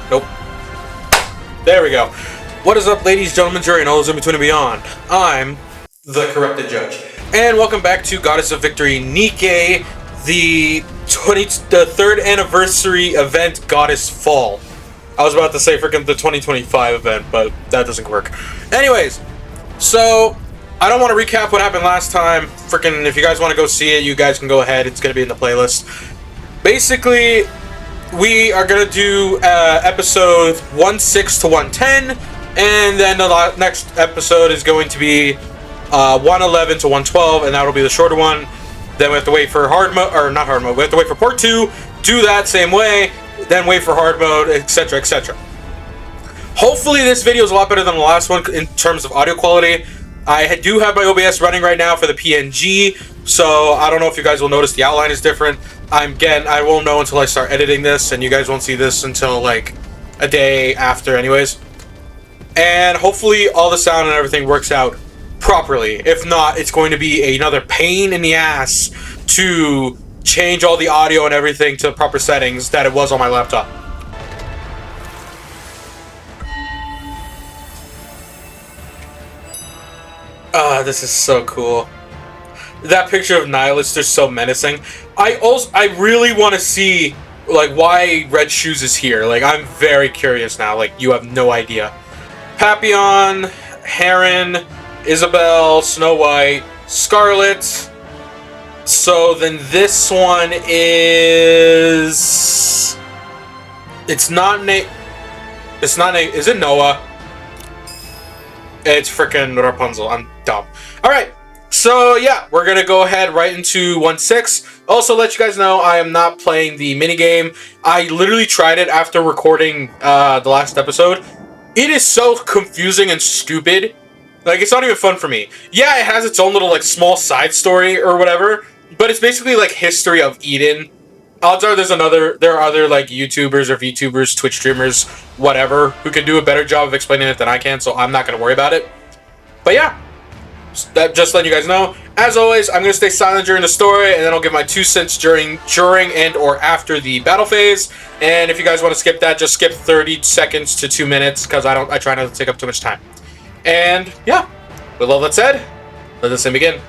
Nope. There we go. What is up, ladies, gentlemen, jury, and all those in between and beyond? I'm the Corrupted Judge. And welcome back to Goddess of Victory Nikke, the 3rd anniversary event Goddess Fall. I was about to say freaking the 2025 event, but that doesn't work. Anyways, so I don't want to recap what happened last time. Freaking, if you guys want to go see it, you guys can go ahead. It's going to be in the playlist. Basically, we are going to do episode 16 to 110, and then the next episode is going to be 111 to 112, and that'll be the shorter one. Then we have to wait for hard mode, or not hard mode, we have to wait for part 2, do that same way, then wait for hard mode, etc, etc. Hopefully this video is a lot better than the last one in terms of audio quality. I do have my OBS running right now for the PNG, so I don't know if you guys will notice the outline is different. I won't know until I start editing this, and you guys won't see this until like a day after anyways. And hopefully all the sound and everything works out properly. If not, it's going to be another pain in the ass to change all the audio and everything to the proper settings that it was on my laptop. This is so cool. That picture of Nihilist is so menacing. I really want to see like why Red Shoes is here. Like, I'm very curious now. Like, you have no idea. Papillon, Heron, Isabel, Snow White, Scarlet. So then this one is... It's not Nate. It's not Nate. Is it Noah? It's frickin' Rapunzel. I'm dumb. Alright. So yeah, we're gonna go ahead right into 1-6. Also, let you guys know I am not playing the minigame. I literally tried it after recording the last episode. It is so confusing and stupid. Like, it's not even fun for me. Yeah, it has its own little like small side story or whatever, but it's basically like history of Eden. Odds are there are other like YouTubers or VTubers, Twitch streamers, whatever, who can do a better job of explaining it than I can, so I'm not gonna worry about it. But yeah. That, just letting you guys know. As always, I'm going to stay silent during the story, and then I'll give my 2 cents during and or after the battle phase. And if you guys want to skip that, just skip 30 seconds to 2 minutes, because I try not to take up too much time. And yeah, with all that said, let this thing begin.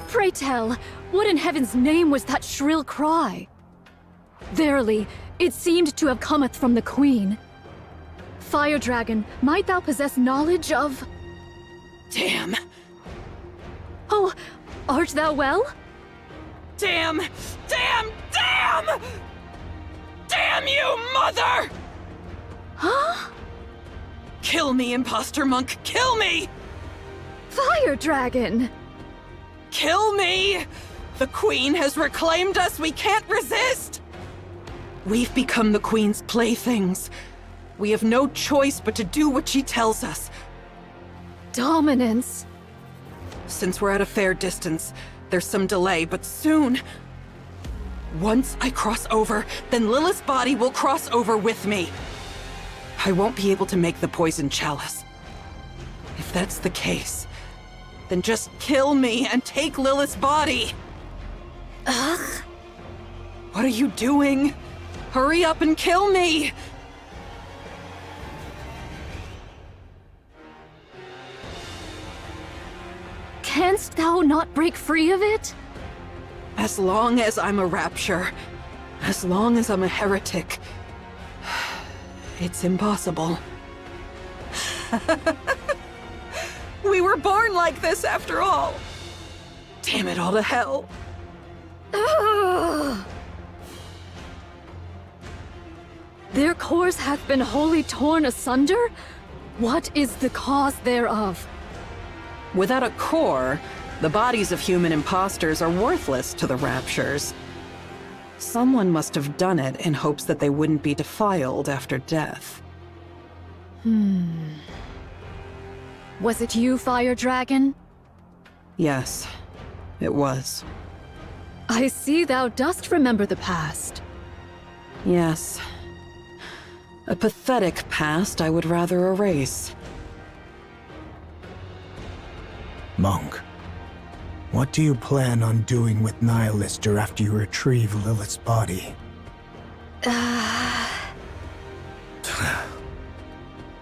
Pray tell, what in heaven's name was that shrill cry? Verily, it seemed to have cometh from the Queen. Fire Dragon, might thou possess knowledge of... Damn! Oh, art thou well? Damn! Damn! Damn! Damn you, mother! Huh? Kill me, imposter monk! Kill me! Fire Dragon! Kill me! The Queen has reclaimed us, we can't resist! We've become the Queen's playthings. We have no choice but to do what she tells us. Dominance. Since we're at a fair distance, there's some delay, but soon... Once I cross over, then Lilith's body will cross over with me. I won't be able to make the poison chalice. If that's the case, then just kill me and take Lilith's body. Ugh. What are you doing? Hurry up and kill me! Canst thou not break free of it? As long as I'm a rapture, as long as I'm a heretic, it's impossible. We were born like this after all. Damn it all to hell. Ugh. Their cores hath been wholly torn asunder? What is the cause thereof? Without a core, the bodies of human imposters are worthless to the Raptures. Someone must have done it in hopes that they wouldn't be defiled after death. Was it you, Fire Dragon? Yes, it was. I see thou dost remember the past. Yes. A pathetic past I would rather erase. Monk, what do you plan on doing with Nihilister after you retrieve Lilith's body?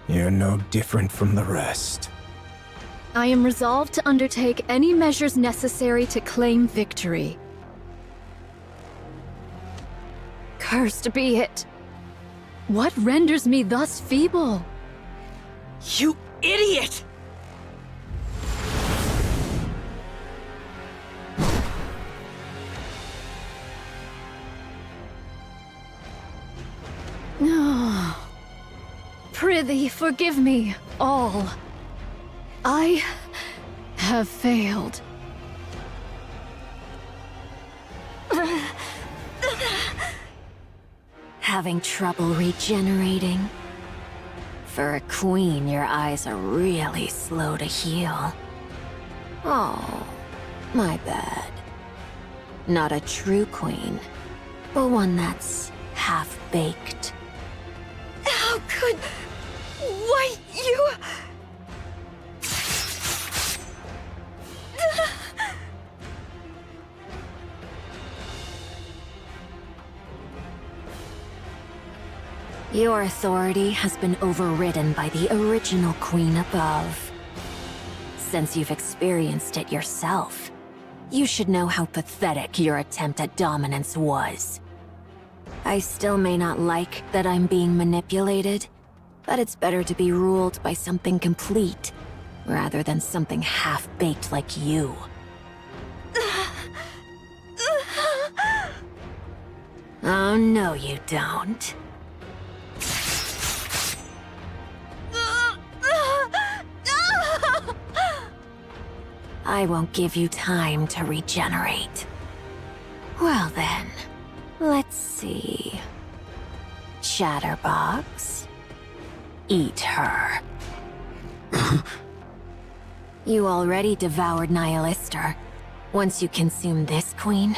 You're no different from the rest. I am resolved to undertake any measures necessary to claim victory. Cursed be it! What renders me thus feeble? You idiot! Prithee, forgive me, all. I have failed. Having trouble regenerating? For a queen, your eyes are really slow to heal. Oh, my bad. Not a true queen, but one that's half-baked. How could... Why, you... Your authority has been overridden by the original queen above. Since you've experienced it yourself, you should know how pathetic your attempt at dominance was. I still may not like that I'm being manipulated, but it's better to be ruled by something complete, rather than something half-baked like you. Oh, no you don't. I won't give you time to regenerate. Well then, let's see. Chatterbox, eat her. You already devoured Nihilister. Once you consume this queen,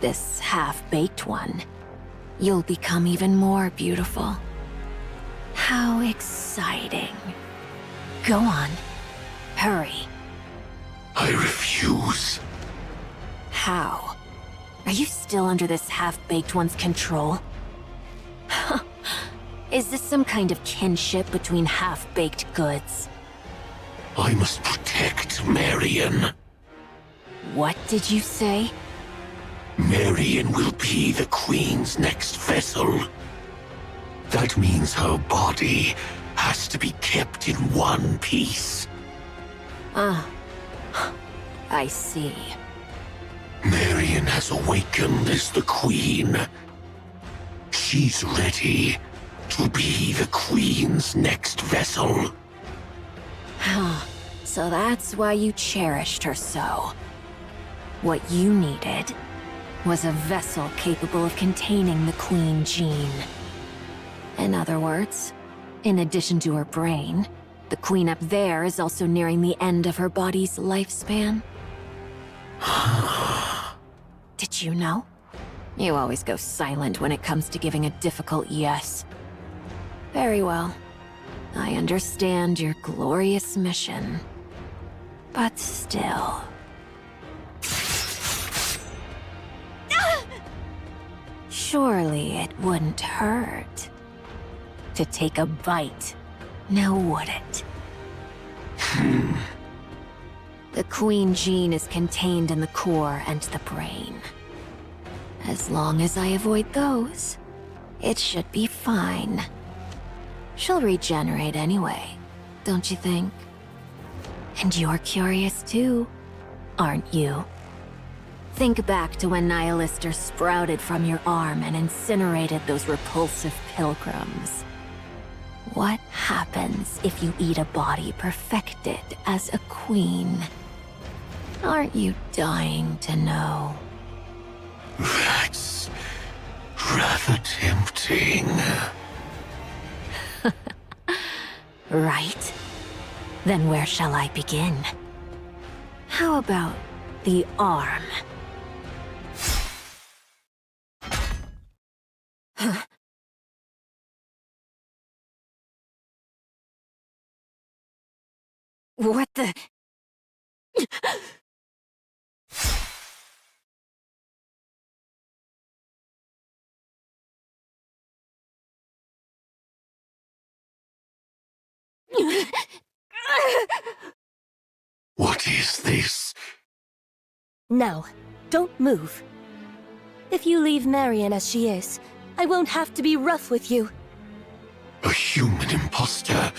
this half-baked one, you'll become even more beautiful. How exciting. Go on, hurry. I refuse. How? Are you still under this half-baked one's control? Is this some kind of kinship between half-baked goods? I must protect Marion. What did you say? Marion will be the Queen's next vessel. That means her body has to be kept in one piece. I see. Marion has awakened as the Queen. She's ready to be the Queen's next vessel. So that's why you cherished her so. What you needed was a vessel capable of containing the Queen gene. In other words, in addition to her brain, the Queen up there is also nearing the end of her body's lifespan. Did you know? You always go silent when it comes to giving a difficult yes. Very well. I understand your glorious mission. But still... Surely it wouldn't hurt to take a bite, now would it? The Queen gene is contained in the core and the brain. As long as I avoid those, it should be fine. She'll regenerate anyway, don't you think? And you're curious too, aren't you? Think back to when Nihilister sprouted from your arm and incinerated those repulsive pilgrims. What happens if you eat a body perfected as a queen? Aren't you dying to know? That's rather tempting. Right. Then where shall I begin? How about the arm? What the... What is this? Now, don't move. If you leave Marion as she is, I won't have to be rough with you. A human imposter?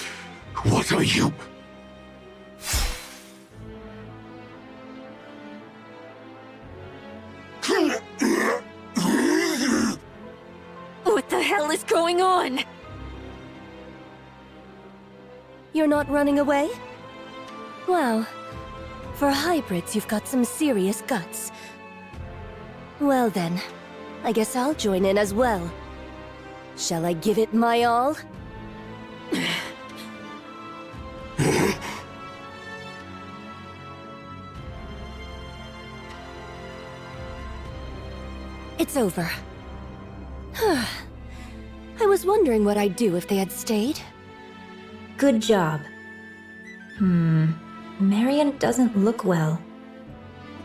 What are you? What the hell is going on? You're not running away? Wow. For hybrids, you've got some serious guts. Well then, I guess I'll join in as well. Shall I give it my all? It's over. I was wondering what I'd do if they had stayed. Good job. Marion doesn't look well.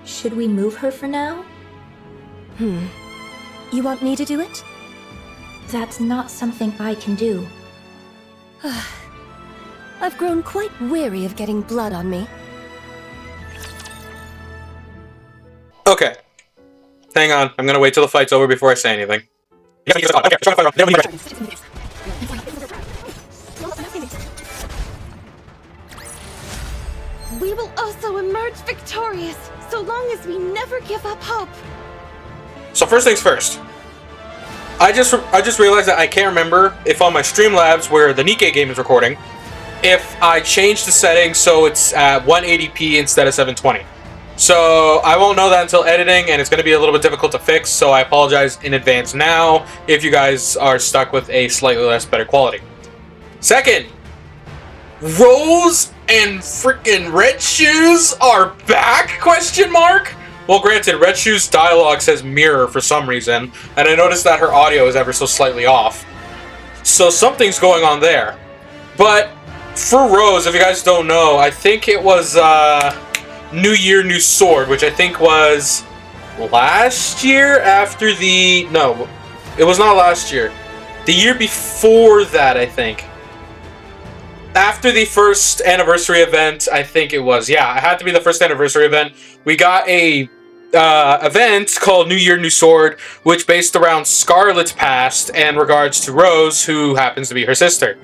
Should we move her for now? You want me to do it? That's not something I can do. I've grown quite weary of getting blood on me. Okay. Hang on. I'm gonna wait till the fight's over before I say anything. We will also emerge victorious, so long as we never give up hope. So first things first. I just realized that I can't remember if on my Streamlabs where the Nikke game is recording, if I changed the settings so it's at 180p instead of 720. So I won't know that until editing, and it's going to be a little bit difficult to fix, so I apologize in advance now if you guys are stuck with a slightly less better quality. Second, Rose and freaking Red Shoes are back? Question mark? Well, granted, Red Shoes' dialogue says mirror for some reason, and I noticed that her audio is ever so slightly off. So something's going on there. But for Rose, if you guys don't know, I think it was New Year, New Sword, which I think was last year after the... No, it was not last year. The year before that, I think. After the first anniversary event, I think it was. Yeah, it had to be the first anniversary event. We got a event called New Year, New Sword, which based around Scarlet's past and regards to Rose, who happens to be her sister.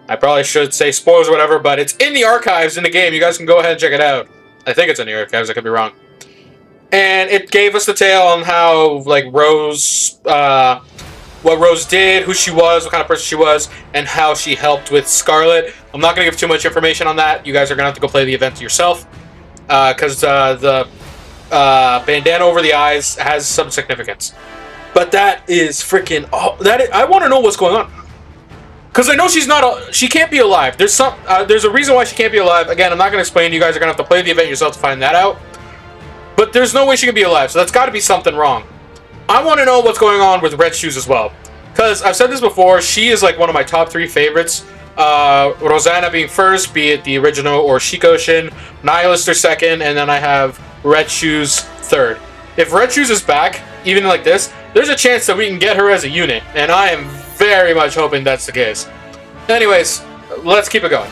I probably should say spoilers or whatever, but it's in the archives in the game. You guys can go ahead and check it out. I think it's in the archives. I could be wrong. And it gave us the tale on how, like, Rose... what Rose did, who she was, what kind of person she was, and how she helped with Scarlet. I'm not going to give too much information on that. You guys are going to have to go play the event yourself. Because the bandana over the eyes has some significance. But that is freaking... Oh, I want to know what's going on. Because I know she's not... She can't be alive. There's a reason why she can't be alive. Again, I'm not going to explain. You guys are going to have to play the event yourself to find that out. But there's no way she can be alive. So that's got to be something wrong. I want to know what's going on with Red Shoes as well. Because I've said this before, she is like one of my top 3 favorites. Rosanna being first, be it the original or Shikoshin. Nihilister second, and then I have Red Shoes third. If Red Shoes is back, even like this, there's a chance that we can get her as a unit. And I am very much hoping that's the case. Anyways, let's keep it going.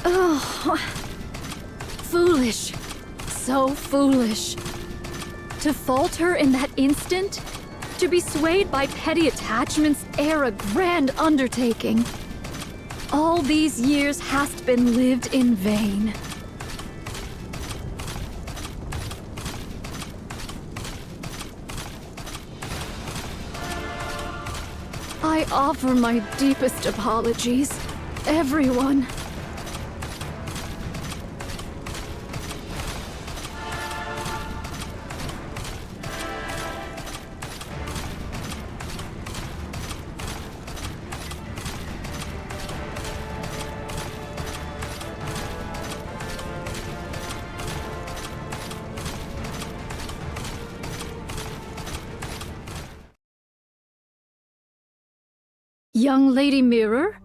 Oh, foolish. So foolish. To falter in that instant? To be swayed by petty attachments ere a grand undertaking. All these years hast been lived in vain. I offer my deepest apologies, everyone. Young Lady Mirror?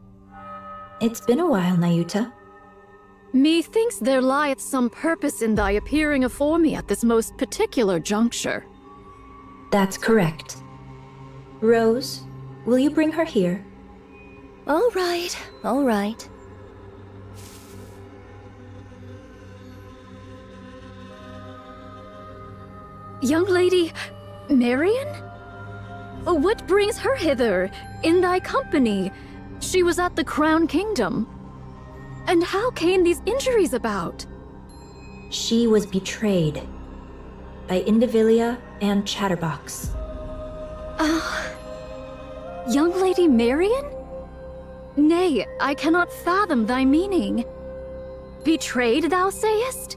It's been a while, Nayuta. Methinks there lieth some purpose in thy appearing afore me at this most particular juncture. That's correct. Rose, will you bring her here? All right, all right. Young lady, Marion? What brings her hither, in thy company? She was at the Crown Kingdom. And how came these injuries about? She was betrayed by Indivilia and Chatterbox. Young lady Marion? Nay, I cannot fathom thy meaning. Betrayed, thou sayest?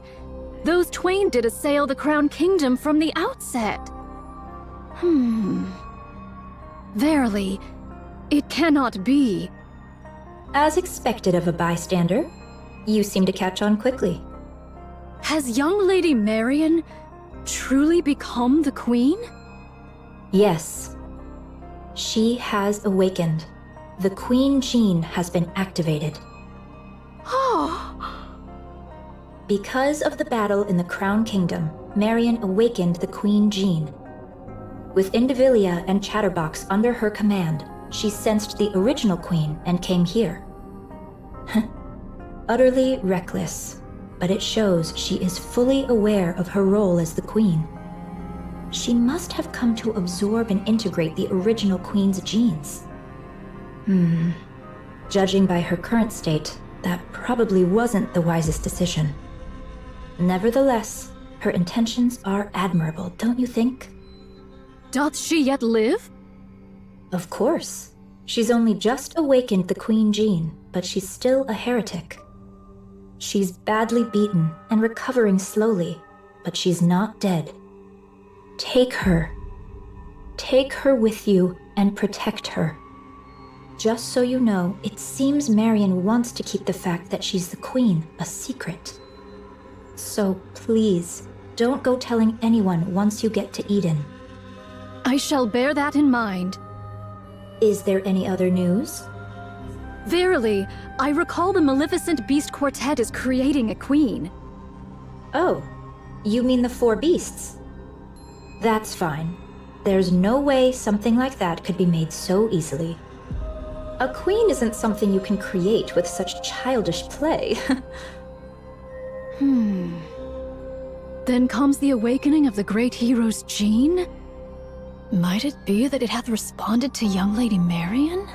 Those twain did assail the Crown Kingdom from the outset. Verily, it cannot be. As expected of a bystander, you seem to catch on quickly. Has young lady Marion truly become the queen? Yes. She has awakened. The Queen Gene has been activated. Because of the battle in the Crown Kingdom, Marion awakened the Queen Gene. With Indivilia and Chatterbox under her command, she sensed the original queen and came here. Utterly reckless, but it shows she is fully aware of her role as the queen. She must have come to absorb and integrate the original queen's genes. Judging by her current state, that probably wasn't the wisest decision. Nevertheless, her intentions are admirable, don't you think? Doth she yet live? Of course. She's only just awakened the Queen Gene, but she's still a heretic. She's badly beaten and recovering slowly, but she's not dead. Take her. Take her with you and protect her. Just so you know, it seems Marion wants to keep the fact that she's the queen a secret. So please, don't go telling anyone once you get to Eden. I shall bear that in mind. Is there any other news? Verily, I recall the Maleficent Beast Quartet is creating a queen. Oh, you mean the four beasts? That's fine. There's no way something like that could be made so easily. A queen isn't something you can create with such childish play. Then comes the awakening of the great hero's gene? Might it be that it hath responded to young lady Marion?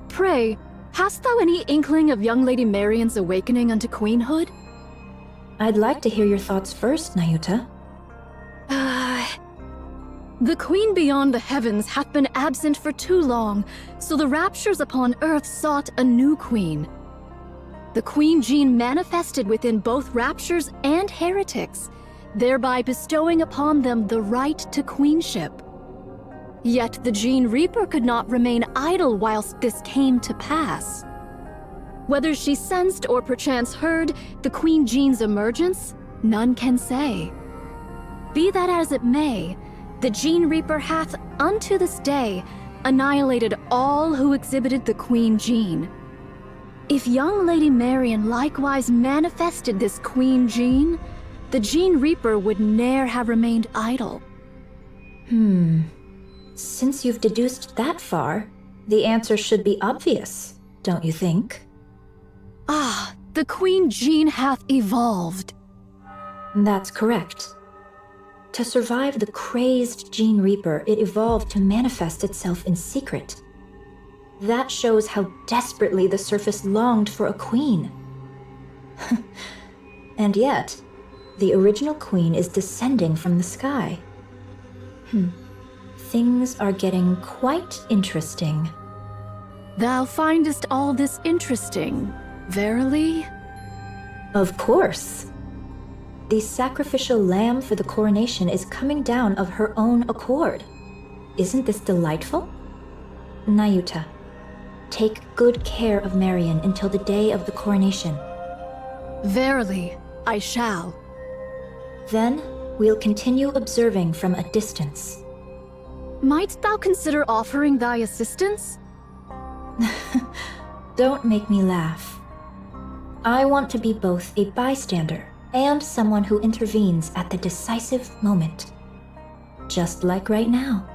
Pray, hast thou any inkling of young lady Marion's awakening unto queenhood? I'd like to hear your thoughts first, Nayuta. The queen beyond the heavens hath been absent for too long, so the raptures upon earth sought a new queen. The queen gene manifested within both raptures and heretics, thereby bestowing upon them the right to queenship. Yet the Gene Reaper could not remain idle whilst this came to pass. Whether she sensed or perchance heard the Queen Gene's emergence, none can say. Be that as it may, the Gene Reaper hath, unto this day, annihilated all who exhibited the Queen Gene. If young Lady Marion likewise manifested this Queen Gene, the Gene Reaper would ne'er have remained idle. Since you've deduced that far, the answer should be obvious, don't you think? The Queen Gene hath evolved. That's correct. To survive the crazed Gene Reaper, it evolved to manifest itself in secret. That shows how desperately the surface longed for a queen. And yet, the original queen is descending from the sky. Things are getting quite interesting. Thou findest all this interesting, verily? Of course. The sacrificial lamb for the coronation is coming down of her own accord. Isn't this delightful? Nayuta, take good care of Marion until the day of the coronation. Verily, I shall. Then, we'll continue observing from a distance. Might thou consider offering thy assistance? Don't make me laugh. I want to be both a bystander and someone who intervenes at the decisive moment. Just like right now.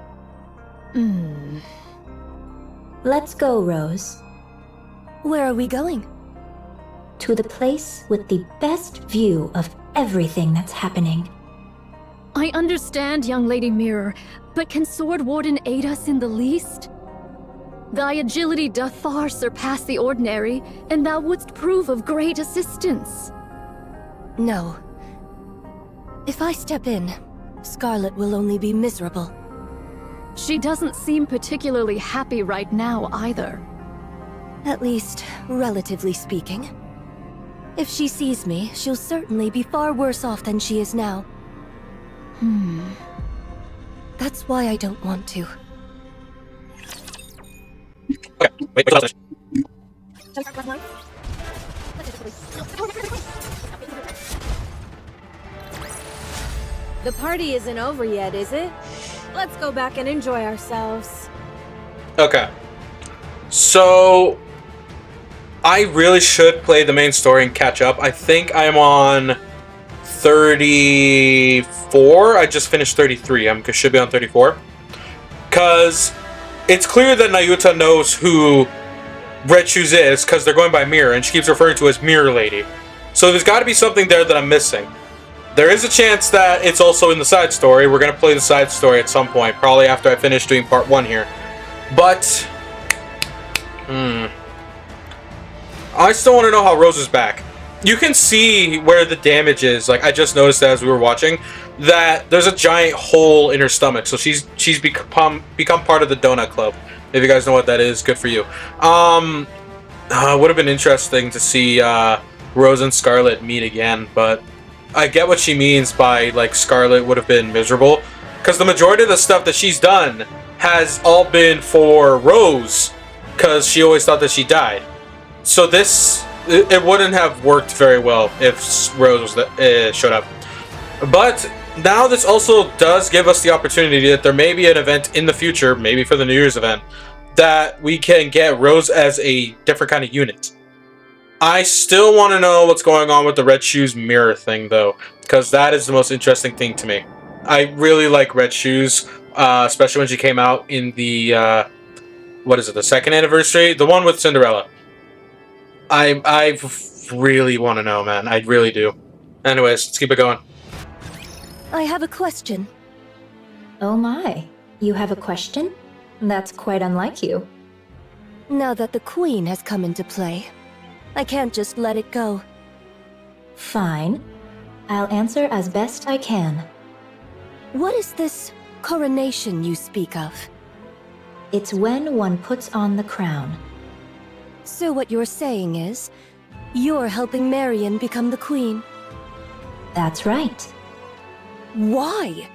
Let's go, Rose. Where are we going? To the place with the best view of everything that's happening. I understand, young Lady Mirror, but can Sword Warden aid us in the least? Thy agility doth far surpass the ordinary, and thou wouldst prove of great assistance. No. If I step in, Scarlet will only be miserable. She doesn't seem particularly happy right now, either. At least, relatively speaking. If she sees me, she'll certainly be far worse off than she is now. That's why I don't want to. Okay, wait, wait. The party isn't over yet, is it? Let's go back and enjoy ourselves. Okay. So, I really should play the main story and catch up. I think I'm on 34. I just finished 33. I should be on 34. Because it's clear that Nayuta knows who Red Shoes is, because they're going by Mirror, and she keeps referring to as Mirror Lady. So there's got to be something there that I'm missing. There is a chance that it's also in the side story. We're going to play the side story at some point, probably after I finish doing part 1 here. But, I still want to know how Rose is back. You can see where the damage is. Like, I just noticed that as we were watching, that there's a giant hole in her stomach. So she's become part of the Donut Club. If you guys know what that is, good for you. Would have been interesting to see Rose and Scarlet meet again, but I get what she means by, like, Scarlet would have been miserable, because the majority of the stuff that she's done has all been for Rose, because she always thought that she died. So this, it wouldn't have worked very well if Rose showed up. But now this also does give us the opportunity that there may be an event in the future, maybe for the New Year's event, that we can get Rose as a different kind of unit. I still want to know what's going on with the Red Shoes mirror thing, though, because that is the most interesting thing to me. I really like Red Shoes, especially when she came out in the, what is it, the 2nd anniversary? The one with Cinderella. I really want to know, man. I really do. Anyways, let's keep it going. I have a question. Oh my, you have a question? That's quite unlike you. Now that the Queen has come into play, I can't just let it go. Fine. I'll answer as best I can. What is this coronation you speak of? It's when one puts on the crown. So what you're saying is, you're helping Marion become the Queen? That's right. Why?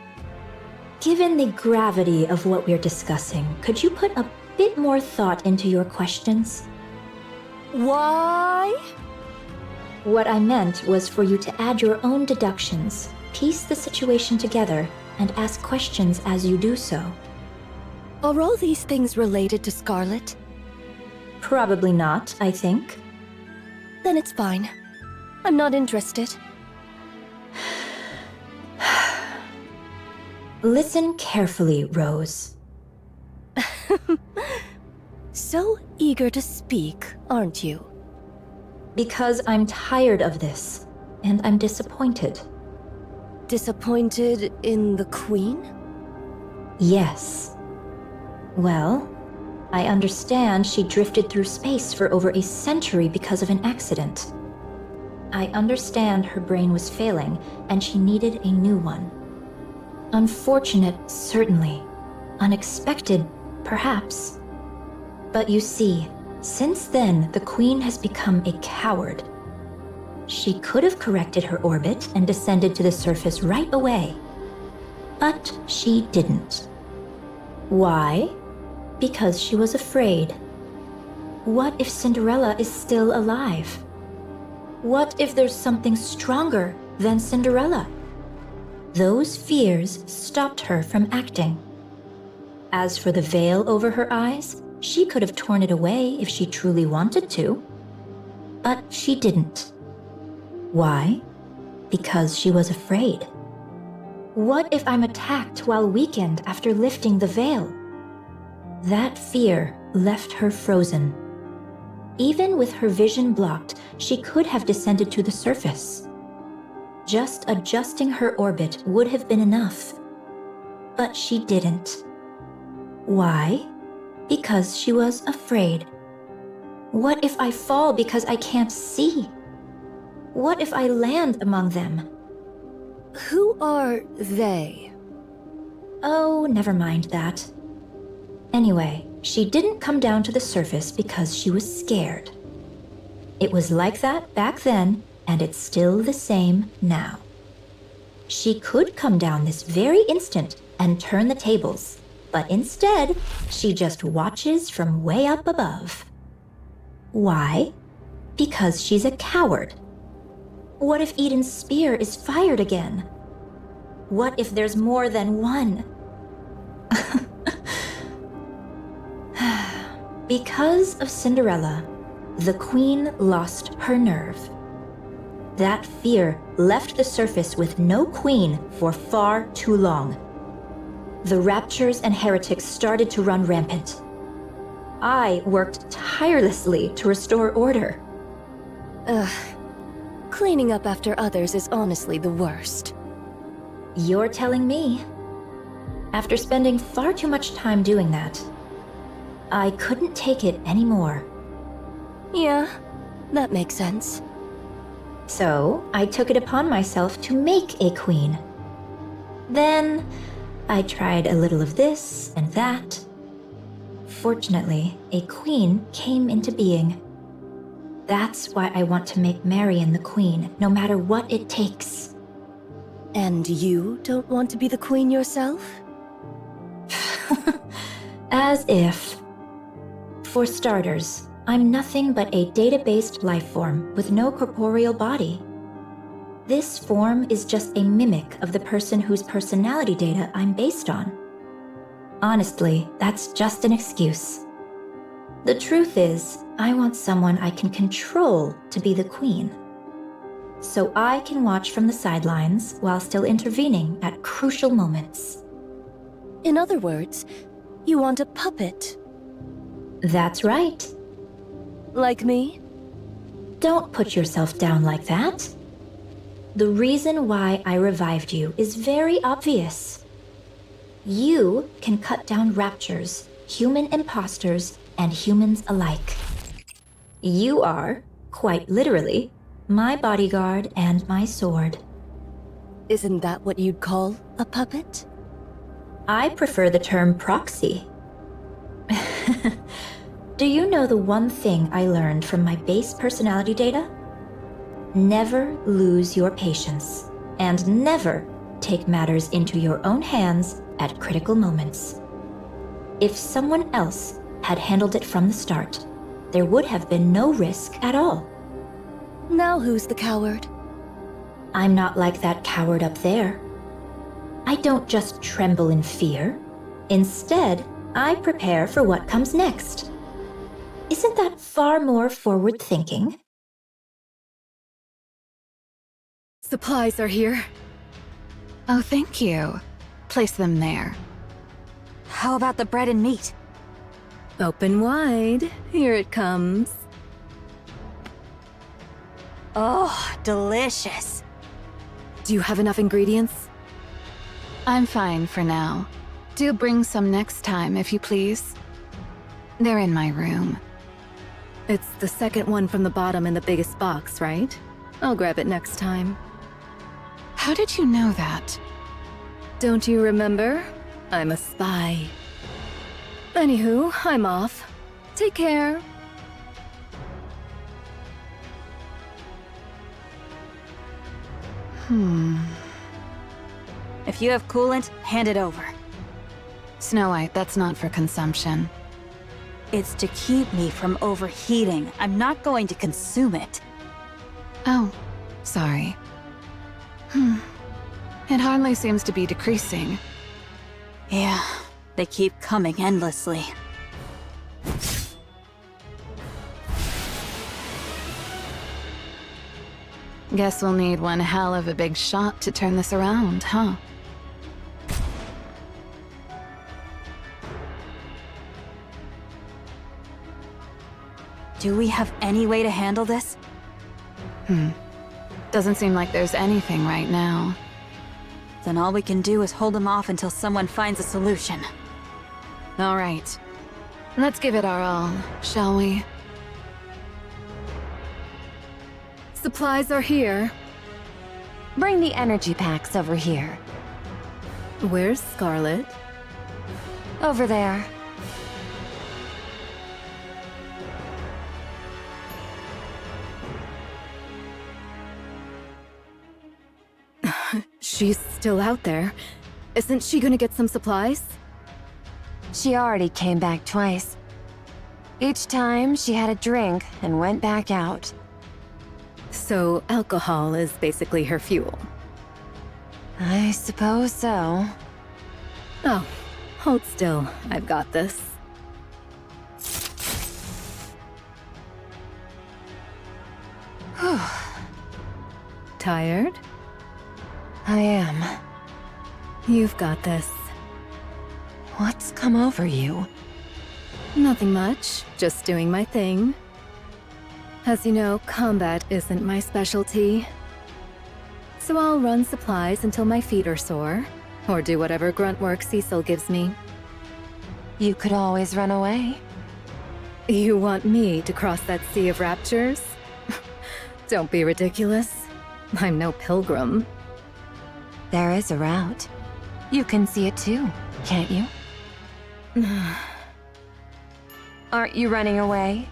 Given the gravity of what we're discussing, could you put a bit more thought into your questions? Why? What I meant was for you to add your own deductions, piece the situation together, and ask questions as you do so. Are all these things related to Scarlet? Probably not, I think. Then it's fine. I'm not interested. Listen carefully, Rose. So eager to speak, aren't you? Because I'm tired of this, and I'm disappointed. Disappointed in the Queen? Yes. Well, I understand she drifted through space for over a century because of an accident. I understand her brain was failing, and she needed a new one. Unfortunate, certainly. Unexpected, perhaps. But you see, since then, the Queen has become a coward. She could have corrected her orbit and descended to the surface right away. But she didn't. Why? Because she was afraid. What if Cinderella is still alive? What if there's something stronger than Cinderella? Those fears stopped her from acting. As for the veil over her eyes, She could have torn it away if she truly wanted to. But she didn't. Why? Because she was afraid. What if I'm attacked while weakened after lifting the veil? That fear left her frozen. Even with her vision blocked, she could have descended to the surface. Just adjusting her orbit would have been enough. But she didn't. Why? Because she was afraid. What if I fall because I can't see? What if I land among them? Who are they? Oh, never mind that. Anyway, she didn't come down to the surface because she was scared. It was like that back then, and it's still the same now. She could come down this very instant and turn the tables, but instead, she just watches from way up above. Why? Because she's a coward. What if Eden's spear is fired again? What if there's more than one? Because of Cinderella, the queen lost her nerve. That fear left the surface with no queen for far too long. The raptures and heretics started to run rampant. I worked tirelessly to restore order. Cleaning up after others is honestly the worst. You're telling me. After spending far too much time doing that, I couldn't take it anymore. Yeah, that makes sense. So I took it upon myself to make a queen. Then I tried a little of this and that. Fortunately, a queen came into being. That's why I want to make Marion the queen, no matter what it takes. And you don't want to be the queen yourself? As if. For starters, I'm nothing but a data-based life form with no corporeal body. This form is just a mimic of the person whose personality data I'm based on. Honestly, that's just an excuse. The truth is, I want someone I can control to be the queen. So I can watch from the sidelines while still intervening at crucial moments. In other words, you want a puppet. That's right. Like me? Don't put yourself down like that. The reason why I revived you is very obvious. You can cut down raptures, human imposters, and humans alike. You are, quite literally, my bodyguard and my sword. Isn't that what you'd call a puppet? I prefer the term proxy. Do you know the one thing I learned from my base personality data? Never lose your patience, and never take matters into your own hands at critical moments. If someone else had handled it from the start, there would have been no risk at all. Now who's the coward? I'm not like that coward up there. I don't just tremble in fear. Instead, I prepare for what comes next. Isn't that far more forward-thinking? Supplies are here. Oh, thank you. Place them there. How about the bread and meat? Open wide. Here it comes. Oh, delicious. Do you have enough ingredients? I'm fine for now. Do bring some next time, if you please. They're in my room. It's the second one from the bottom in the biggest box, right? I'll grab it next time. How did you know that? Don't you remember? I'm a spy. Anywho, I'm off. Take care. If you have coolant, hand it over. Snow White, that's not for consumption. It's to keep me from overheating. I'm not going to consume it. Oh, sorry. It hardly seems to be decreasing. Yeah, they keep coming endlessly. Guess we'll need one hell of a big shot to turn this around, huh? Do we have any way to handle this? Doesn't seem like there's anything right now. Then all we can do is hold him off until someone finds a solution. All right. Let's give it our all, shall we? Supplies are here. Bring the energy packs over here. Where's Scarlet? Over there. She's still out there. Isn't she gonna get some supplies? She already came back twice. Each time, she had a drink and went back out. So alcohol is basically her fuel. I suppose so. Oh, hold still. I've got this. Tired? I am. You've got this. What's come over you? Nothing much, just doing my thing. As you know, combat isn't my specialty. So I'll run supplies until my feet are sore, or do whatever grunt work Cecil gives me. You could always run away. You want me to cross that sea of raptures? Don't be ridiculous. I'm no pilgrim. There is a route. You can see it too, can't you? Aren't you running away?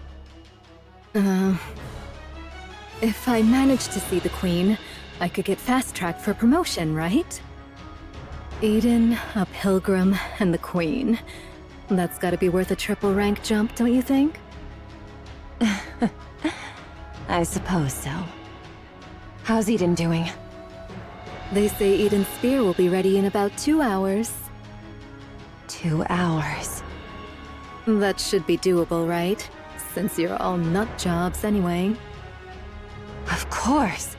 If I manage to see the Queen, I could get fast-tracked for promotion, right? Eden, a pilgrim, and the Queen. That's gotta be worth a triple rank jump, don't you think? I suppose so. How's Eden doing? They say Eden's spear will be ready in about 2 hours. 2 hours. That should be doable, right? Since you're all nut jobs anyway. Of course.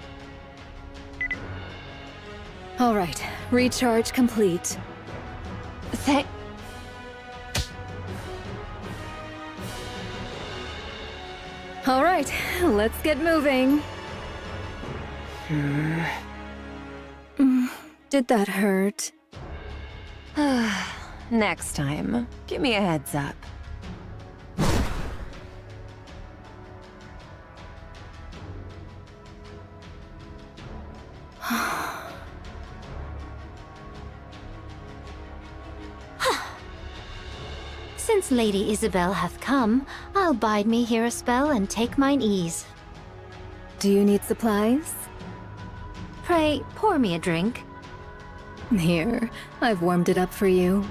All right, recharge complete. All right, let's get moving. Did that hurt? Next time, give me a heads up. Since Lady Isabel hath come, I'll bide me here a spell and take mine ease. Do you need supplies? Pray, pour me a drink. Here, I've warmed it up for you.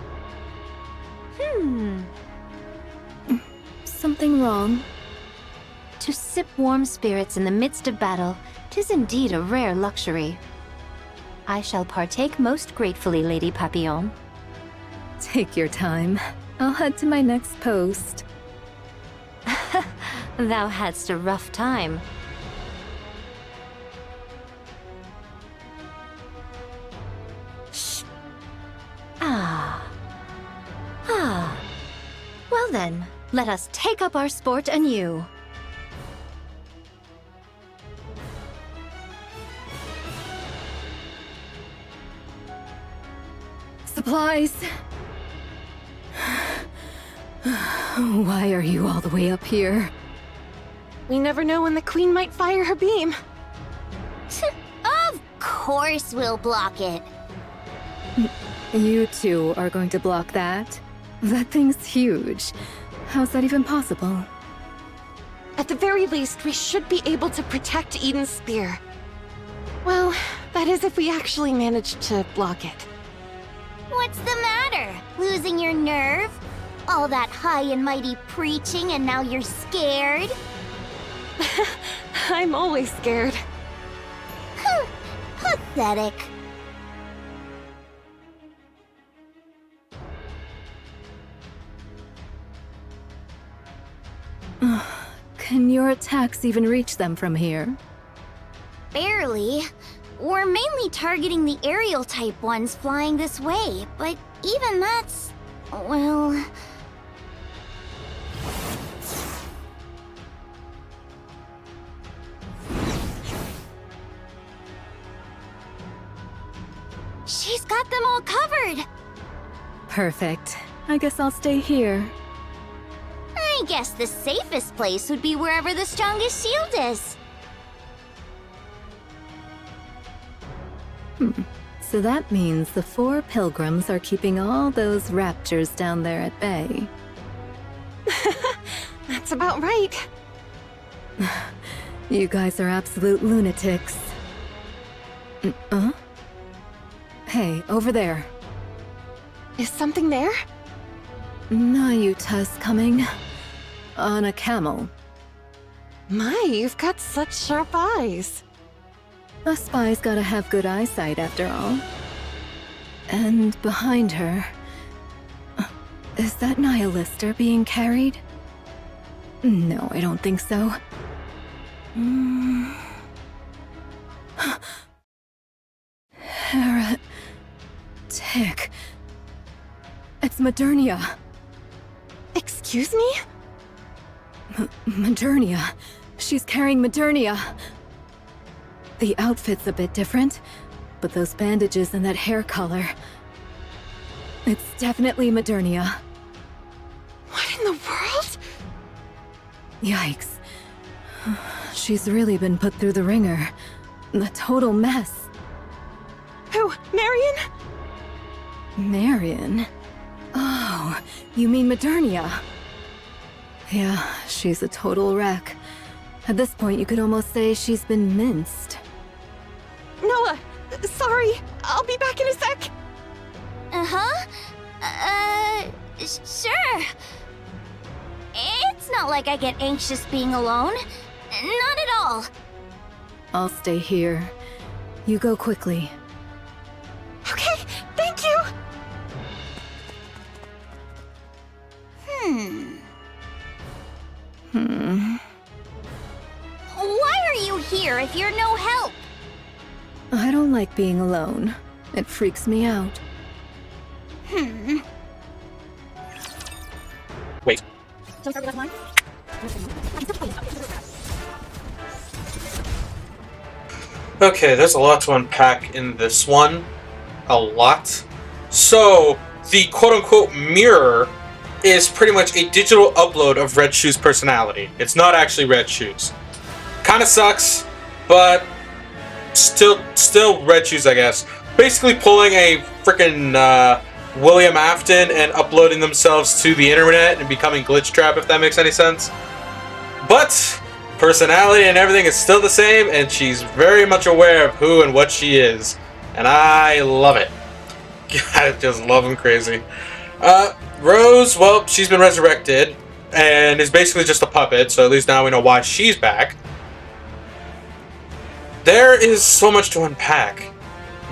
Something wrong? To sip warm spirits in the midst of battle, 'tis indeed a rare luxury. I shall partake most gratefully, Lady Papillon. Take your time. I'll head to my next post. Thou hadst a rough time. Shh. Well then, let us take up our sport anew. Supplies! Why are you all the way up here? We never know when the Queen might fire her beam. Of course we'll block it. You two are going to block that? That thing's huge. How's that even possible? At the very least, we should be able to protect Eden's spear. Well, that is if we actually manage to block it. What's the matter? Losing your nerve? All that high and mighty preaching and now you're scared? I'm always scared. Pathetic. Can your attacks even reach them from here? Barely. We're mainly targeting the aerial type ones flying this way, but even that's... well... She's got them all covered! Perfect. I guess I'll stay here. I guess the safest place would be wherever the strongest shield is. So that means the 4 pilgrims are keeping all those raptures down there at bay. That's about right. You guys are absolute lunatics. Hey, over there. Is something there? Nayuta's coming. On a camel. My, you've got such sharp eyes. A spy's gotta have good eyesight after all. And behind her... is that Nihilister being carried? No, I don't think so. Heretic... It's Modernia. Excuse me? Modernia. She's carrying Modernia. The outfit's a bit different, but those bandages and that hair color... it's definitely Modernia. What in the world? Yikes. She's really been put through the ringer. A total mess. Who? Marion? Marion? Oh, you mean Modernia? Yeah, she's a total wreck. At this point, you could almost say she's been minced. Noah, sorry. I'll be back in a sec. Sure. It's not like I get anxious being alone. Not at all. I'll stay here. You go quickly. Okay, thank you. Why are you here if you're no help? I don't like being alone. It freaks me out. Wait. Okay, there's a lot to unpack in this one. A lot. So, the quote-unquote mirror is pretty much a digital upload of Red Shoe's personality. It's not actually Red Shoe's. Kinda sucks, but still Red Shoes, I guess. Basically pulling a freaking William Afton and uploading themselves to the internet and becoming Glitch Trap, if that makes any sense. But personality and everything is still the same, and she's very much aware of who and what she is. And I love it. I just love him crazy. Rose, well, she's been resurrected and is basically just a puppet, so at least now we know why she's back. There is so much to unpack.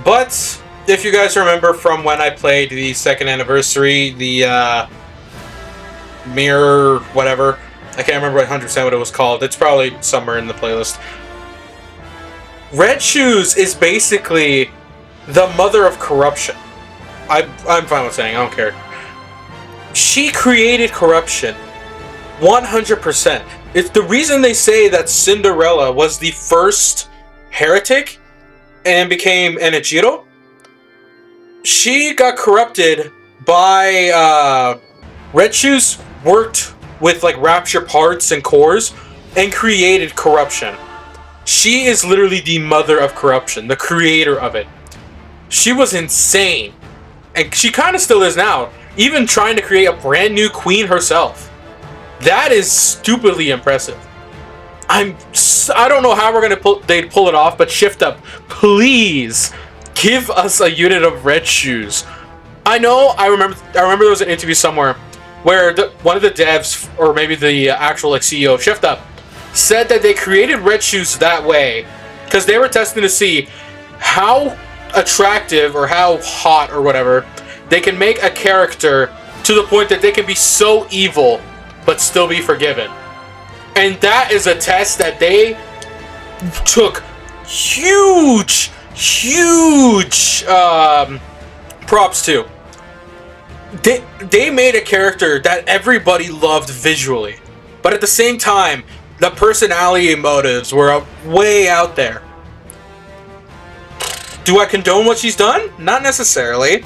But if you guys remember from when I played the 2nd anniversary, the mirror, whatever, I can't remember 100% what it was called. It's probably somewhere in the playlist. Red Shoes is basically the mother of corruption. I'm fine with saying, I don't care. She created corruption. 100%. It's the reason they say that Cinderella was the first heretic and became an Ejiro. She got corrupted by Red Shoes worked with like Rapture parts and cores and created corruption. She is literally the mother of corruption, the creator of it. She was insane. And she kind of still is now. Even trying to create a brand new queen herself. That is stupidly impressive. I don't know how they'd pull it off, but Shift Up, please give us a unit of Red Shoes. I remember there was an interview somewhere where one of the devs, or maybe the actual CEO of Shift Up, said that they created Red Shoes that way because they were testing to see how attractive or how hot or whatever they can make a character to the point that they can be so evil but still be forgiven. And that is a test that they took huge props to. They made a character that everybody loved visually, but at the same time, the personality and motives were way out there. Do I condone what she's done? Not necessarily.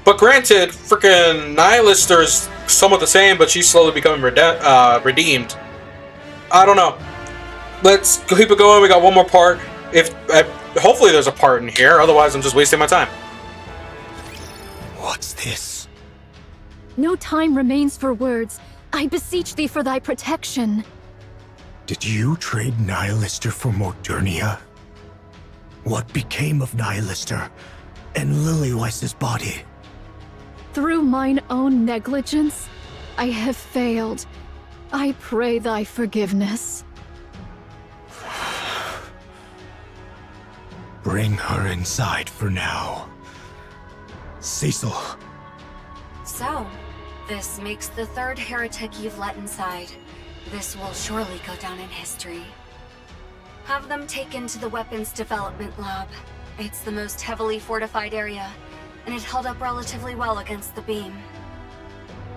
But granted, freaking Nihilister's somewhat the same, but she's slowly becoming redeemed. I don't know. Let's keep it going. We got one more part. Hopefully there's a part in here. Otherwise, I'm just wasting my time. What's this? No time remains for words. I beseech thee for thy protection. Did you trade Nihilister for Modernia? What became of Nihilister and Lilyweiss's body? Through mine own negligence, I have failed. I pray thy forgiveness. Bring her inside for now. Cecil. So, this makes the third heretic you've let inside. This will surely go down in history. Have them taken to the weapons development lab. It's the most heavily fortified area, and it held up relatively well against the beam.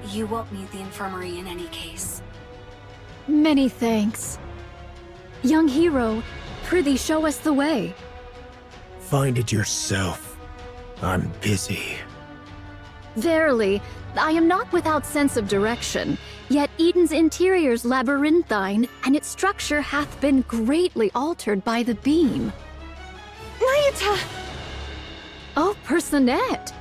You won't need the infirmary in any case. Many thanks. Young hero, prithee show us the way. Find it yourself. I'm busy. Verily, I am not without sense of direction, yet Eden's interior's labyrinthine, and its structure hath been greatly altered by the beam. Nayata! Oh, Personette!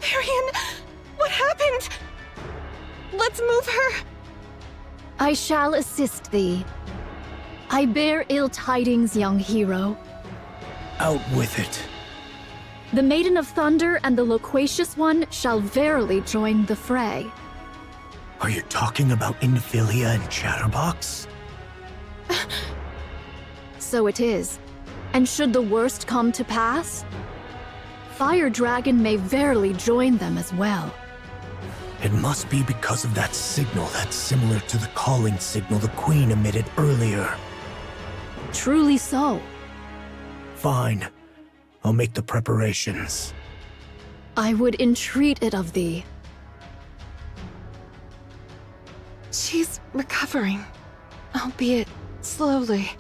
Marion, what happened? Let's move her. I shall assist thee. I bear ill tidings, young hero. Out with it. The Maiden of Thunder and the Loquacious One shall verily join the fray. Are you talking about Infilia and Chatterbox? So it is. And should the worst come to pass, Fire Dragon may verily join them as well. It must be because of that signal that's similar to the calling signal the Queen emitted earlier. Truly so. Fine. I'll make the preparations. I would entreat it of thee. She's recovering, albeit slowly.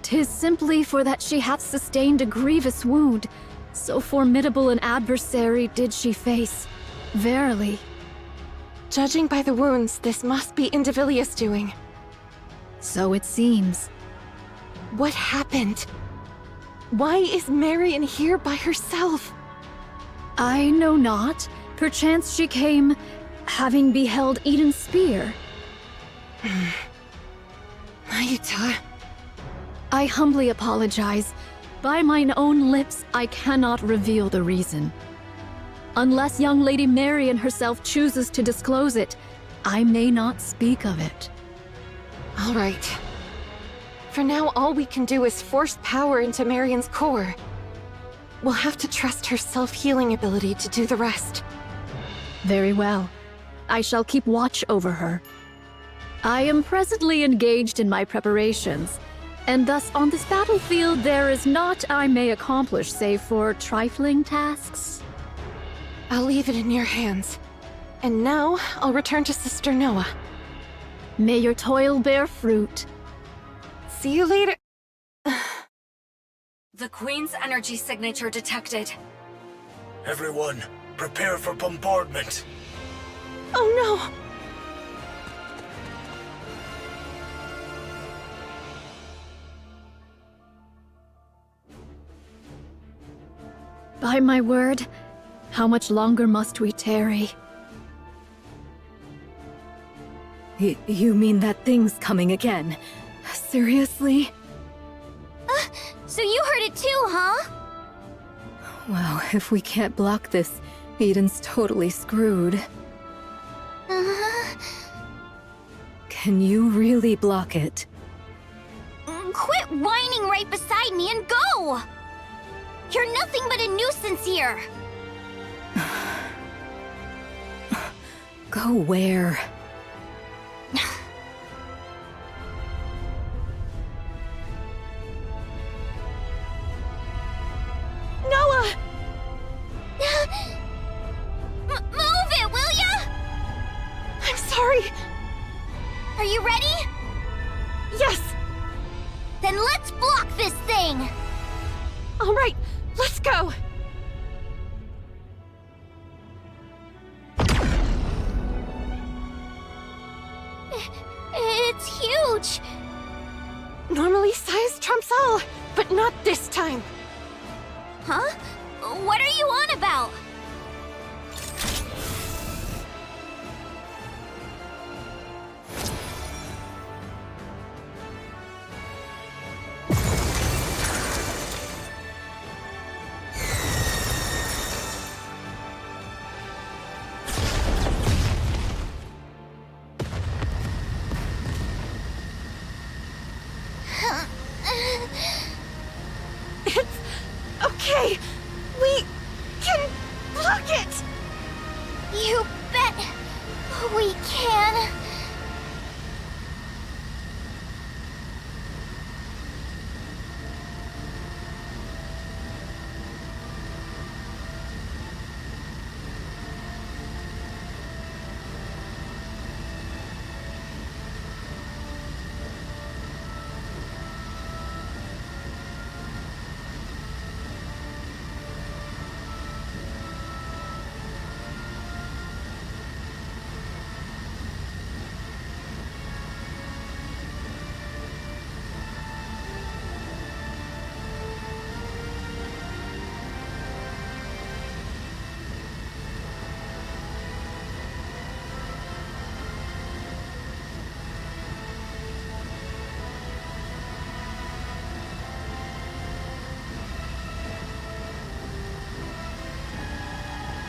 'Tis simply for that she hath sustained a grievous wound. So formidable an adversary did she face. Verily. Judging by the wounds, this must be Indivilius doing. So it seems. What happened? Why is Marion here by herself? I know not. Perchance she came, having beheld Eden's spear. Nayuta. I humbly apologize. By mine own lips, I cannot reveal the reason. Unless young Lady Marion herself chooses to disclose it, I may not speak of it. All right. For now, all we can do is force power into Marion's core. We'll have to trust her self-healing ability to do the rest. Very well. I shall keep watch over her. I am presently engaged in my preparations, and thus on this battlefield there is naught I may accomplish save for trifling tasks. I'll leave it in your hands. And now, I'll return to Sister Noah. May your toil bear fruit. See you later. The Queen's energy signature detected. Everyone, prepare for bombardment. Oh no! By my word, how much longer must we tarry? You mean that thing's coming again? Seriously? So you heard it too, huh? Well, if we can't block this, Eden's totally screwed. Can you really block it? Quit whining right beside me and go! You're nothing but a nuisance here! Go where? sorry. Are you ready? Yes! Then let's block this thing! Alright, let's go! It's huge! Normally size trumps all, but not this time. Huh? What are you on about? It's okay. We can block it. You bet we can.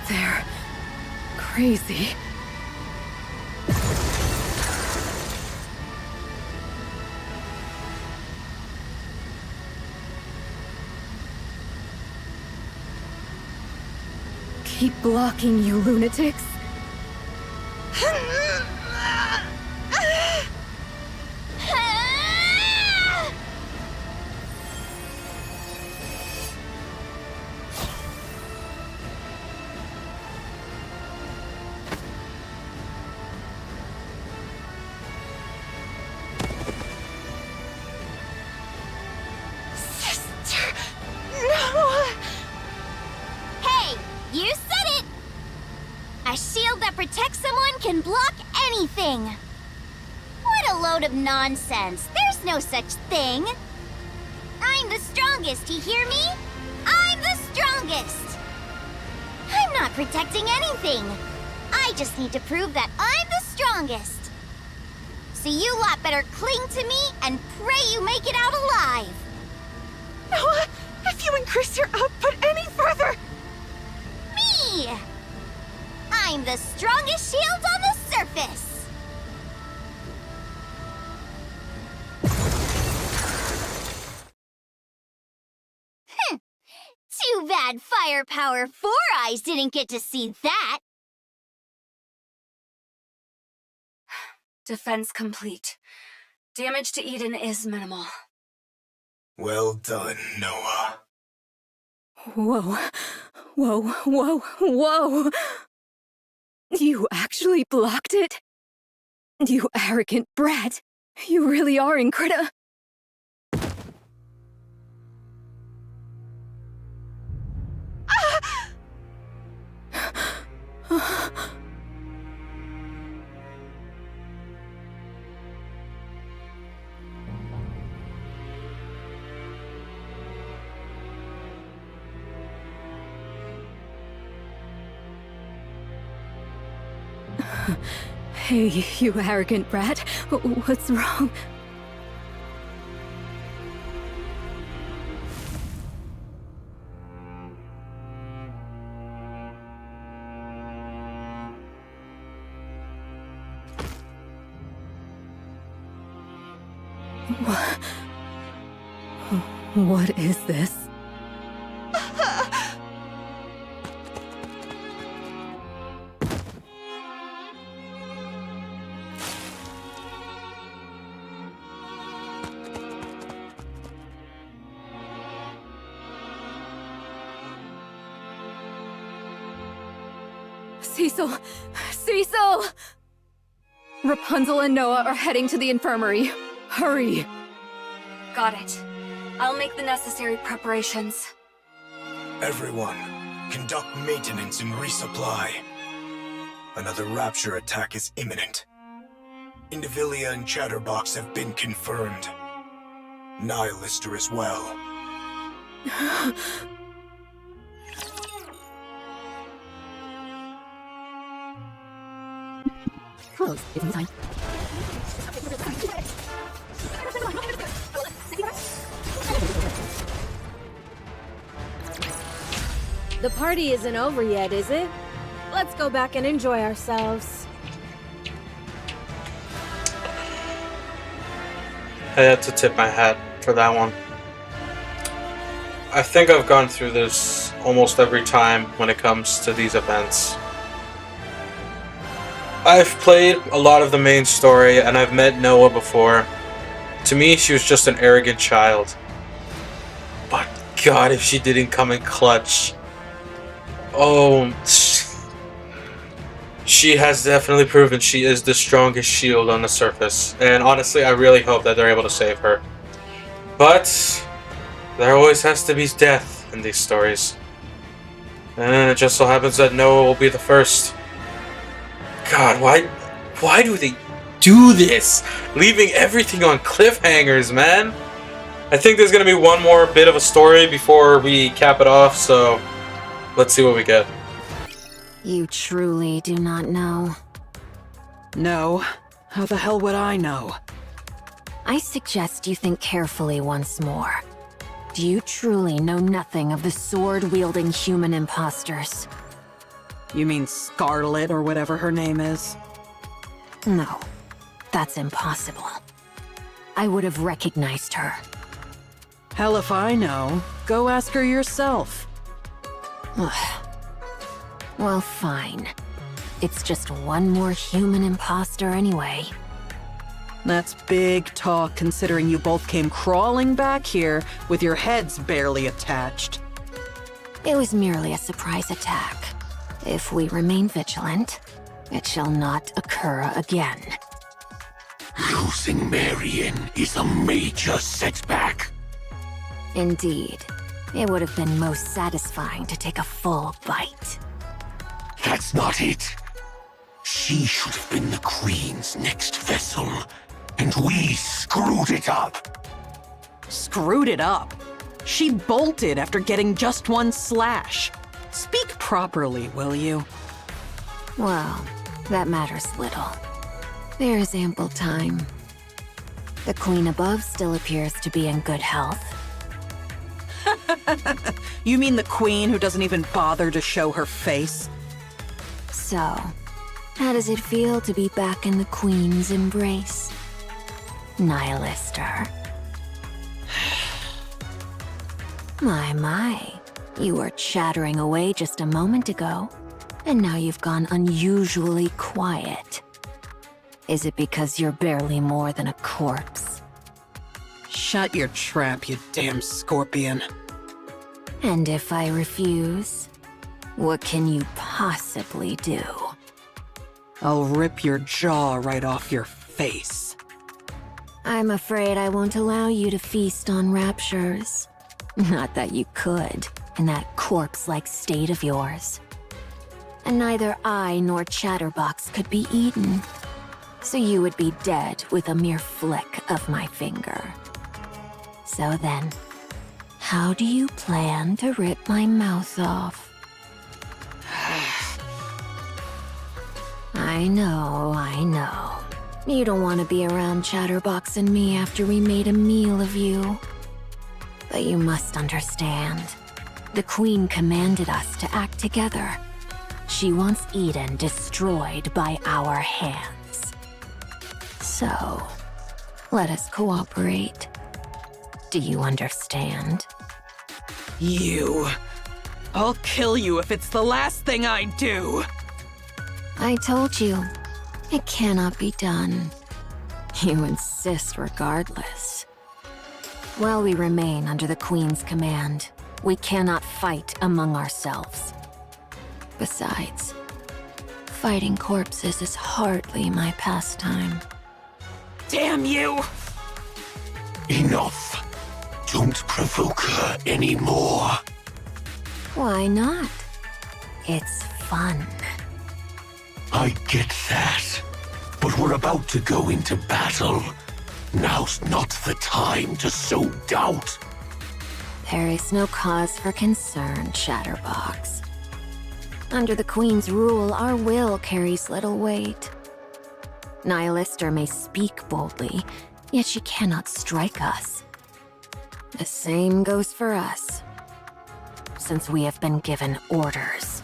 They're crazy. Keep blocking, you lunatics. Hey, you said it! A shield that protects someone can block anything! What a load of nonsense! There's no such thing! I'm the strongest, you hear me? I'm the strongest! I'm not protecting anything! I just need to prove that I'm the strongest! So you lot better cling to me and pray you make it out alive! Noah, if you increase your output any further... Me! I'm the strongest shield on the surface! Too bad Firepower 4 Eyes didn't get to see that! Defense complete. Damage to Eden is minimal. Well done, Noah. Whoa. Whoa, whoa, whoa! You actually blocked it? You arrogant brat! You really are incredible. Hey, you arrogant brat. What's wrong? What is this? Cecil! Cecil! Rapunzel and Noah are heading to the infirmary. Hurry! Got it. I'll make the necessary preparations. Everyone, conduct maintenance and resupply. Another Rapture attack is imminent. Indivilia and Chatterbox have been confirmed. Nihilister as well. Close. It's time. The party isn't over yet, is it? Let's go back and enjoy ourselves. I had to tip my hat for that one. I think I've gone through this almost every time when it comes to these events. I've played a lot of the main story, and I've met Noah before. To me, she was just an arrogant child. But God, if she didn't come in clutch. Oh, she has definitely proven she is the strongest shield on the surface. And honestly, I really hope that they're able to save her. But there always has to be death in these stories. And it just so happens that Noah will be the first. God, why do they do this? Leaving everything on cliffhangers, man. I think there's going to be one more bit of a story before we cap it off, so let's see what we get. You truly do not know. No. How the hell would I know? I suggest you think carefully once more. Do you truly know nothing of the sword-wielding human imposters? You mean Scarlet or whatever her name is? No, that's impossible. I would have recognized her. Hell if I know. Go ask her yourself. Well, fine. It's just one more human imposter anyway. That's big talk considering you both came crawling back here with your heads barely attached. It was merely a surprise attack. If we remain vigilant, it shall not occur again. Losing Marion is a major setback. Indeed. It would have been most satisfying to take a full bite. That's not it. She should have been the Queen's next vessel, and we screwed it up. Screwed it up? She bolted after getting just one slash. Speak properly, will you? Well, that matters little. There is ample time. The Queen above still appears to be in good health. You mean the Queen who doesn't even bother to show her face? So, how does it feel to be back in the Queen's embrace? Nihilister. My. You were chattering away just a moment ago, and now you've gone unusually quiet. Is it because you're barely more than a corpse? Shut your trap, you damn scorpion. And if I refuse, what can you possibly do? I'll rip your jaw right off your face. I'm afraid I won't allow you to feast on raptures. Not that you could, in that corpse-like state of yours. And neither I nor Chatterbox could be eaten. So you would be dead with a mere flick of my finger. So then, how do you plan to rip my mouth off? I know. You don't want to be around Chatterbox and me after we made a meal of you. But you must understand. The Queen commanded us to act together. She wants Eden destroyed by our hands. So, let us cooperate. Do you understand? You. I'll kill you if it's the last thing I do. I told you, it cannot be done. You insist regardless. While we remain under the Queen's command, we cannot fight among ourselves. Besides, Fighting corpses is hardly my pastime. Damn you! Enough. Don't provoke her anymore. Why not? It's fun. I get that. But we're about to go into battle. Now's not the time to sow doubt. There is no cause for concern, Chatterbox. Under the Queen's rule, our will carries little weight. Nihilister may speak boldly, yet she cannot strike us. The same goes for us, since we have been given orders.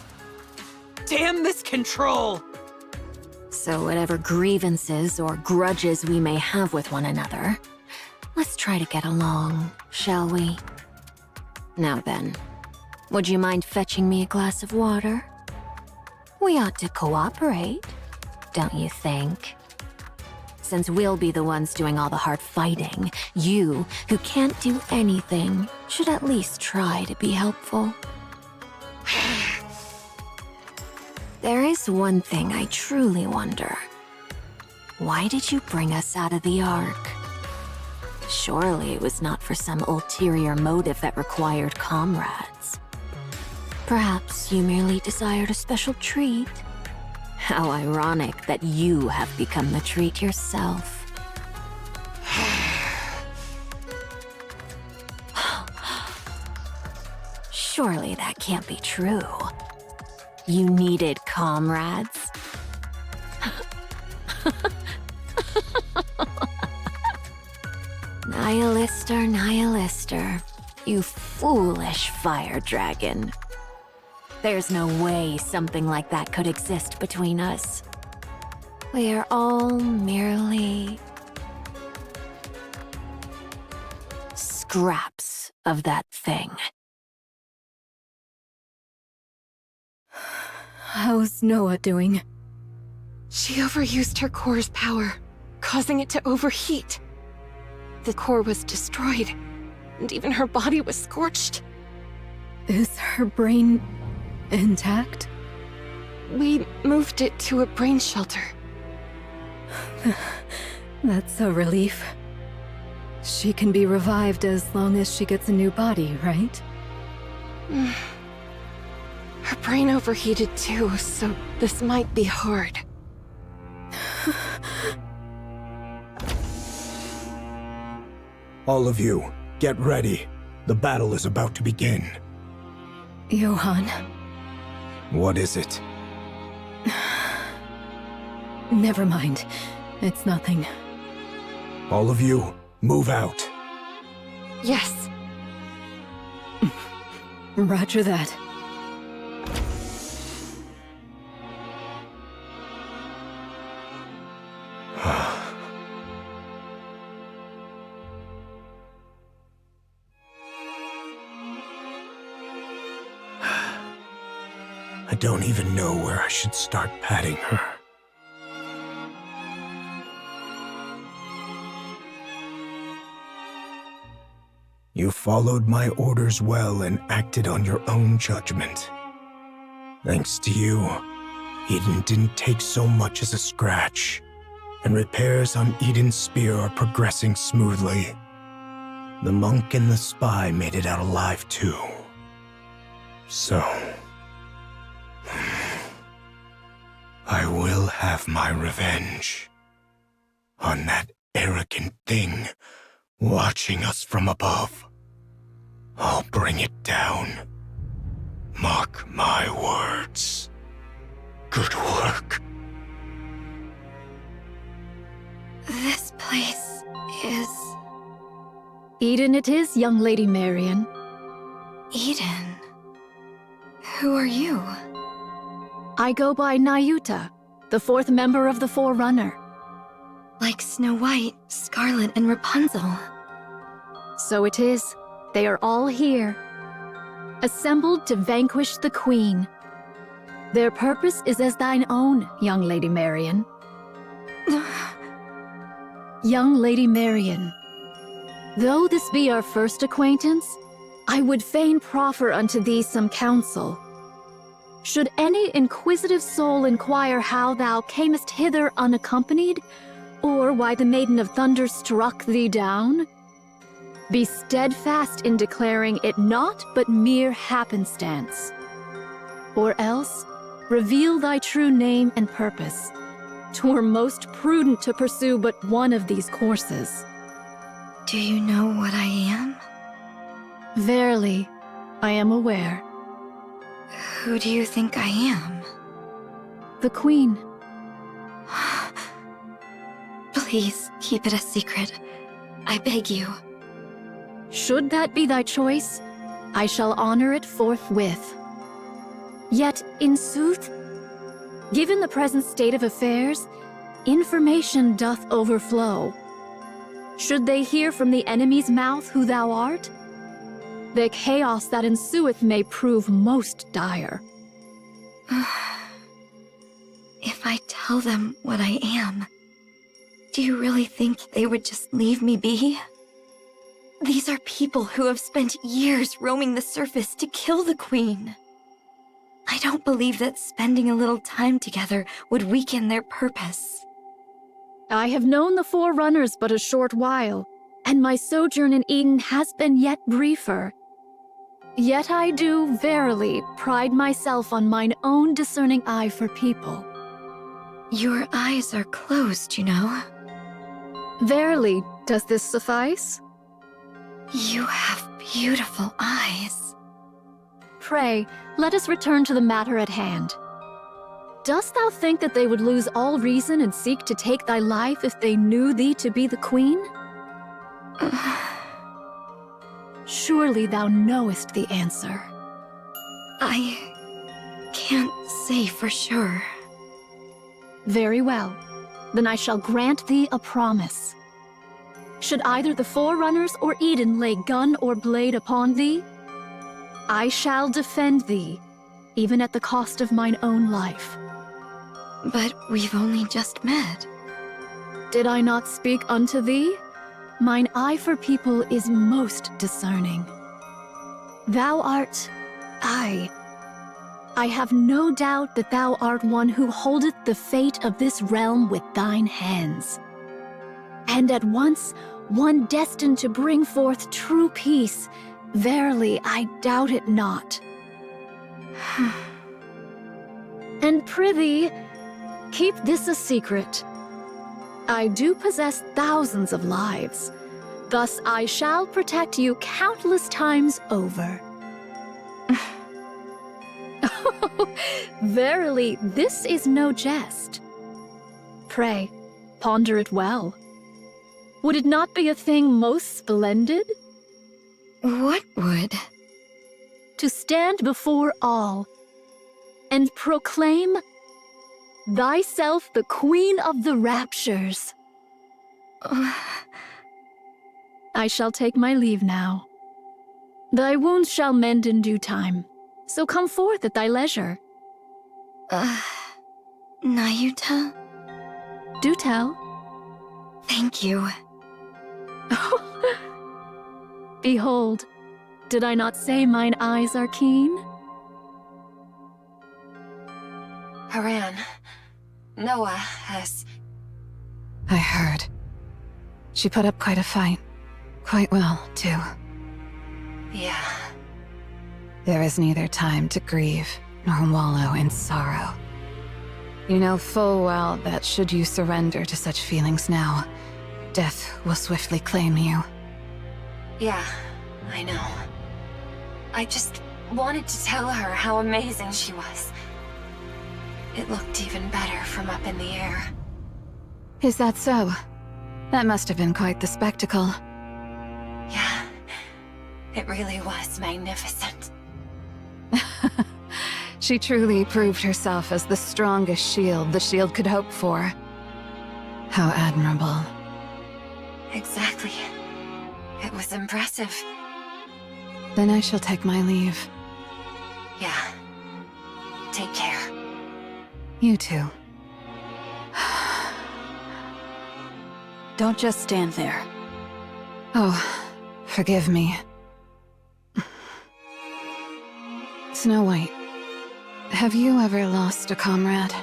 Damn this control! So whatever grievances or grudges we may have with one another, let's try to get along, shall we? Now then, would you mind fetching me a glass of water? We ought to cooperate, don't you think? Since we'll be the ones doing all the hard fighting, you, who can't do anything, should at least try to be helpful. There is one thing I truly wonder. Why did you bring us out of the Ark? Surely it was not for some ulterior motive that required comrades. Perhaps you merely desired a special treat. How ironic that you have become the treat yourself. Surely that can't be true. You needed comrades. Nihilister, Nihilister, you foolish fire dragon. There's no way something like that could exist between us. We are all merely scraps of that thing. How's Noah doing? She overused her core's power, causing it to overheat. The core was destroyed, and even her body was scorched. Is her brain intact? We moved it to a brain shelter. That's a relief. She can be revived as long as she gets a new body, right? Her brain overheated too, so this might be hard. All of you, get ready. The battle is about to begin. Johan. What is it? Never mind. It's nothing. All of you, move out. Yes. Roger that. I don't even know where I should start patting her. You followed my orders well and acted on your own judgment. Thanks to you, Eden didn't take so much as a scratch, and repairs on Eden's spear are progressing smoothly. The monk and the spy made it out alive too. So, I will have my revenge on that arrogant thing watching us from above. I'll bring it down. Mark my words. Good work. This place is... Eden it is, young Lady Marion. Eden? Who are you? I go by Nayuta, the fourth member of the Forerunner. Like Snow White, Scarlet, and Rapunzel. So it is. They are all here, assembled to vanquish the Queen. Their purpose is as thine own, young Lady Marion. Young Lady Marion, though this be our first acquaintance, I would fain proffer unto thee some counsel. Should any inquisitive soul inquire how thou camest hither unaccompanied, or why the Maiden of Thunder struck thee down, be steadfast in declaring it naught but mere happenstance. Or else, reveal thy true name and purpose. 'Twere most prudent to pursue but one of these courses. Do you know what I am? Verily, I am aware. Who do you think I am? The Queen. Please, keep it a secret. I beg you. Should that be thy choice, I shall honor it forthwith. Yet, in sooth, given the present state of affairs, information doth overflow. Should they hear from the enemy's mouth who thou art, the chaos that ensueth may prove most dire. If I tell them what I am, do you really think they would just leave me be? These are people who have spent years roaming the surface to kill the Queen. I don't believe that spending a little time together would weaken their purpose. I have known the Forerunners but a short while, and my sojourn in Eden has been yet briefer. Yet I do, verily, pride myself on mine own discerning eye for people. Your eyes are closed, you know. Verily, does this suffice? You have beautiful eyes. Pray, let us return to the matter at hand. Dost thou think that they would lose all reason and seek to take thy life if they knew thee to be the Queen? Surely thou knowest the answer. I can't say for sure. Very well. Then I shall grant thee a promise. Should either the Forerunners or Eden lay gun or blade upon thee, I shall defend thee, even at the cost of mine own life. But we've only just met. Did I not speak unto thee? Mine eye for people is most discerning. Thou art I have no doubt that thou art one who holdeth the fate of this realm with thine hands. And at once, one destined to bring forth true peace. Verily, I doubt it not. And prithee, keep this a secret. I do possess thousands of lives. Thus I shall protect you countless times over. Verily, this is no jest. Pray, ponder it well. Would it not be a thing most splendid? What would? To stand before all and proclaim thyself the Queen of the Raptures. I shall take my leave now. Thy wounds shall mend in due time, so come forth at thy leisure. Nayuta? Do tell. Thank you. Behold, did I not say mine eyes are keen? Haran, Noah has... I heard. She put up quite a fight. Quite well, too. Yeah. There is neither time to grieve nor wallow in sorrow. You know full well that should you surrender to such feelings now, death will swiftly claim you. Yeah, I know. I just wanted to tell her how amazing she was. It looked even better from up in the air. Is that so? That must have been quite the spectacle. Yeah, it really was magnificent. She truly proved herself as the strongest shield the shield could hope for. How admirable. Exactly. It was impressive. Then I shall take my leave. Yeah. Take care. You too. Don't just stand there. Oh, forgive me. Snow White, Have you ever lost a comrade?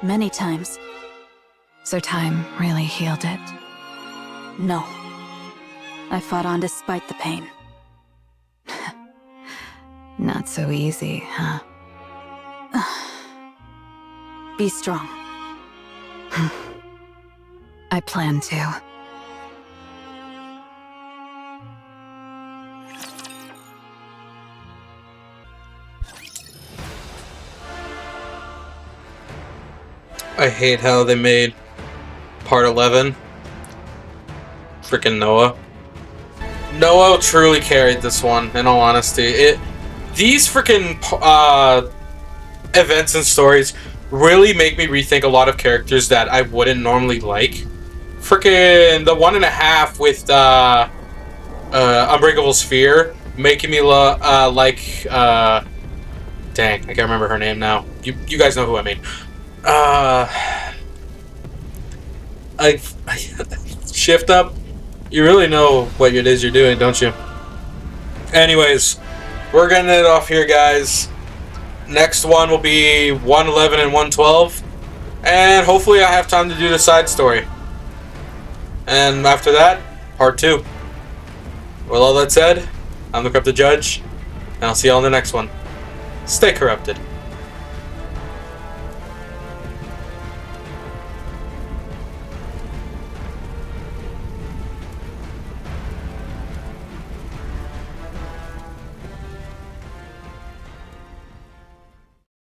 Many times. So time really healed it? No. I fought on despite the pain. Not so easy, huh? Be strong. I plan to. I hate how they made part 11 freaking Noah. Noah truly carried this one, in all honesty. These freaking events and stories really make me rethink a lot of characters that I wouldn't normally like. Freaking the 1.5 with Unbreakable Sphere making me like dang, I can't remember her name now. You guys know who I mean. I shift up. You really know what it is you're doing, don't you? Anyways, we're getting it off here, guys. Next one will be 111 and 112, and hopefully I have time to do the side story. And after that, part 2. With all that said, I'm the Corrupted Judge, and I'll see you all in the next one. Stay corrupted.